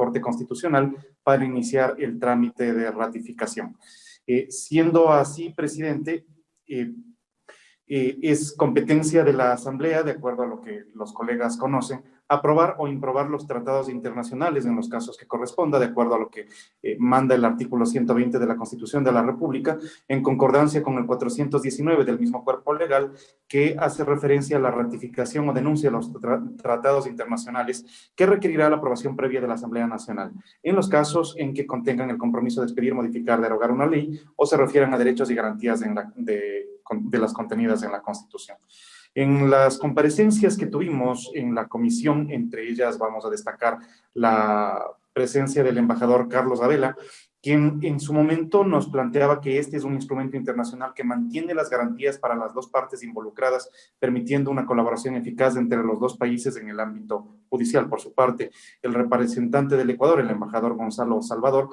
Corte Constitucional para iniciar el trámite de ratificación. Siendo así, presidente, es competencia de la Asamblea, de acuerdo a lo que los colegas conocen, aprobar o improbar los tratados internacionales en los casos que corresponda, de acuerdo a lo que manda el artículo 120 de la Constitución de la República, en concordancia con el 419 del mismo cuerpo legal, que hace referencia a la ratificación o denuncia de los tratados internacionales, que requerirá la aprobación previa de la Asamblea Nacional, en los casos en que contengan el compromiso de expedir, modificar, derogar una ley o se refieran a derechos y garantías de las contenidas en la Constitución. En las comparecencias que tuvimos en la comisión, entre ellas vamos a destacar la presencia del embajador Carlos Abela, quien en su momento nos planteaba que este es un instrumento internacional que mantiene las garantías para las dos partes involucradas, permitiendo una colaboración eficaz entre los dos países en el ámbito judicial. Por su parte, el representante del Ecuador, el embajador Gonzalo Salvador,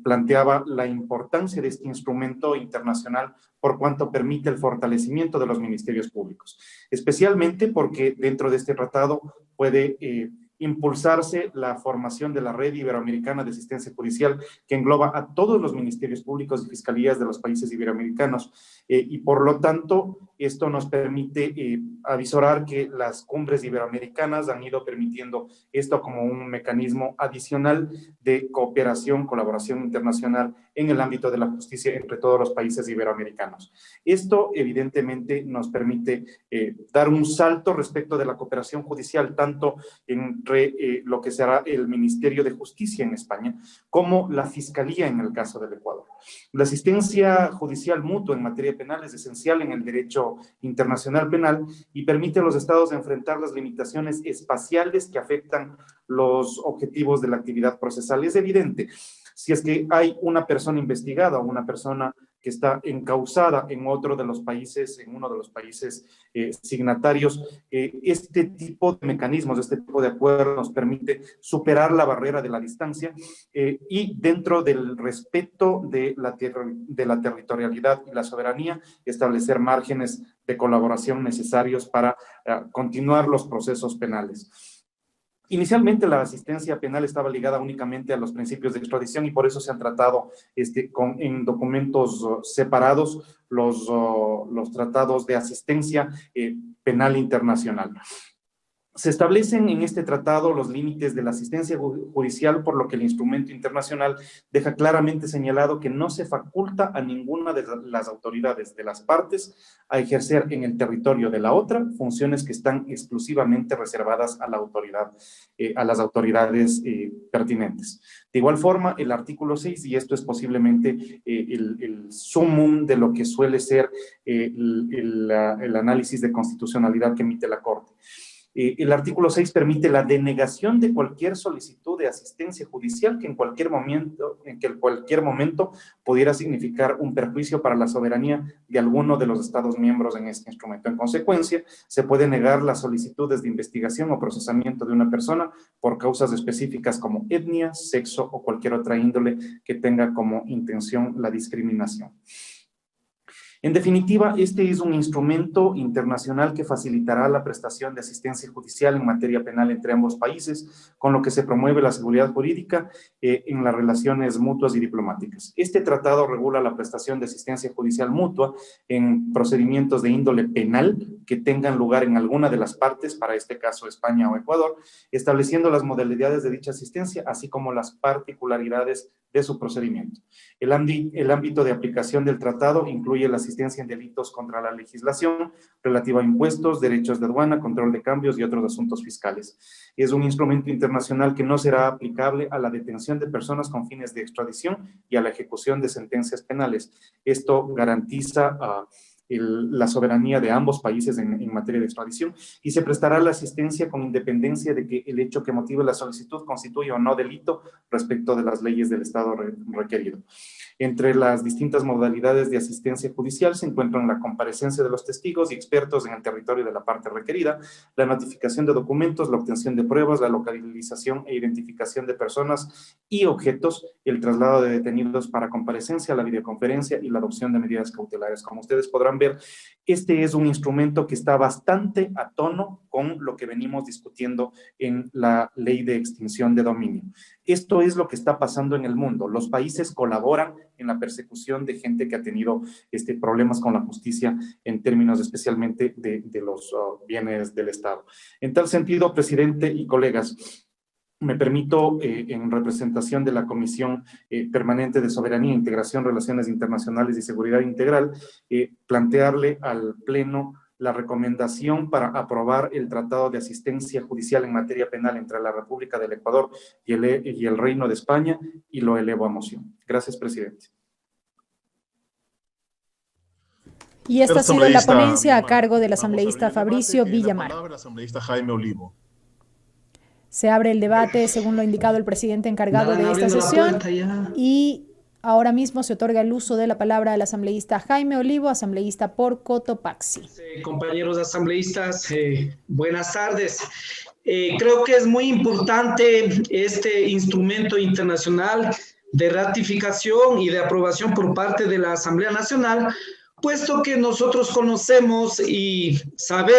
planteaba la importancia de este instrumento internacional por cuanto permite el fortalecimiento de los ministerios públicos, especialmente porque dentro de este tratado puede impulsarse la formación de la Red Iberoamericana de Asistencia Judicial, que engloba a todos los ministerios públicos y fiscalías de los países iberoamericanos, y por lo tanto esto nos permite avisorar que las cumbres iberoamericanas han ido permitiendo esto como un mecanismo adicional de cooperación, colaboración internacional en el ámbito de la justicia entre todos los países iberoamericanos. Esto evidentemente nos permite dar un salto respecto de la cooperación judicial, tanto entre lo que será el Ministerio de Justicia en España, como la Fiscalía en el caso del Ecuador. La asistencia judicial mutua en materia penal es esencial en el derecho internacional penal y permite a los estados enfrentar las limitaciones espaciales que afectan los objetivos de la actividad procesal. Es evidente, si es que hay una persona investigada o una persona que está encausada en otro de los países, en uno de los países signatarios, este tipo de mecanismos, este tipo de acuerdos nos permite superar la barrera de la distancia y dentro del respeto de la territorialidad y la soberanía, establecer márgenes de colaboración necesarios para continuar los procesos penales. Inicialmente la asistencia penal estaba ligada únicamente a los principios de extradición y por eso se han tratado en documentos separados los tratados de asistencia penal internacional. Se establecen en este tratado los límites de la asistencia judicial, por lo que el instrumento internacional deja claramente señalado que no se faculta a ninguna de las autoridades de las partes a ejercer en el territorio de la otra funciones que están exclusivamente reservadas a la autoridad, a las autoridades pertinentes. De igual forma, el artículo 6, y esto es posiblemente el sumum de lo que suele ser el análisis de constitucionalidad que emite la Corte. El artículo 6 permite la denegación de cualquier solicitud de asistencia judicial que en cualquier momento pudiera significar un perjuicio para la soberanía de alguno de los Estados miembros en este instrumento. En consecuencia, se puede negar las solicitudes de investigación o procesamiento de una persona por causas específicas como etnia, sexo o cualquier otra índole que tenga como intención la discriminación. En definitiva, este es un instrumento internacional que facilitará la prestación de asistencia judicial en materia penal entre ambos países, con lo que se promueve la seguridad jurídica en las relaciones mutuas y diplomáticas. Este tratado regula la prestación de asistencia judicial mutua en procedimientos de índole penal que tengan lugar en alguna de las partes, para este caso España o Ecuador, estableciendo las modalidades de dicha asistencia, así como las particularidades de su procedimiento. El ámbito de aplicación del tratado incluye la asistencia en delitos contra la legislación relativa a impuestos, derechos de aduana, control de cambios y otros asuntos fiscales. Es un instrumento internacional que no será aplicable a la detención de personas con fines de extradición y a la ejecución de sentencias penales. Esto garantiza la soberanía de ambos países en materia de extradición y se prestará la asistencia con independencia de que el hecho que motive la solicitud constituya o no delito respecto de las leyes del Estado requerido. Entre las distintas modalidades de asistencia judicial se encuentran la comparecencia de los testigos y expertos en el territorio de la parte requerida, la notificación de documentos, la obtención de pruebas, la localización e identificación de personas y objetos, el traslado de detenidos para comparecencia, la videoconferencia y la adopción de medidas cautelares. Como ustedes podrán ver, este es un instrumento que está bastante a tono con lo que venimos discutiendo en la ley de extinción de dominio. Esto es lo que está pasando en el mundo. Los países colaboran en la persecución de gente que ha tenido problemas con la justicia en términos especialmente de los bienes del Estado. En tal sentido, presidente y colegas, me permito, en representación de la Comisión Permanente de Soberanía, Integración, Relaciones Internacionales y Seguridad Integral, plantearle al Pleno la recomendación para aprobar el Tratado de Asistencia Judicial en materia penal entre la República del Ecuador y el Reino de España, y lo elevo a moción. Gracias, presidente. Y esta ha sido la ponencia a cargo del asambleísta Fabricio Villamar. Asambleísta Jaime Olivo. Se abre el debate según lo indicado el presidente encargado de esta sesión y ahora mismo se otorga el uso de la palabra al asambleísta Jaime Olivo, asambleísta por Cotopaxi. Compañeros asambleístas, buenas tardes. Creo que es muy importante este instrumento internacional de ratificación y de aprobación por parte de la Asamblea Nacional, puesto que nosotros conocemos y sabemos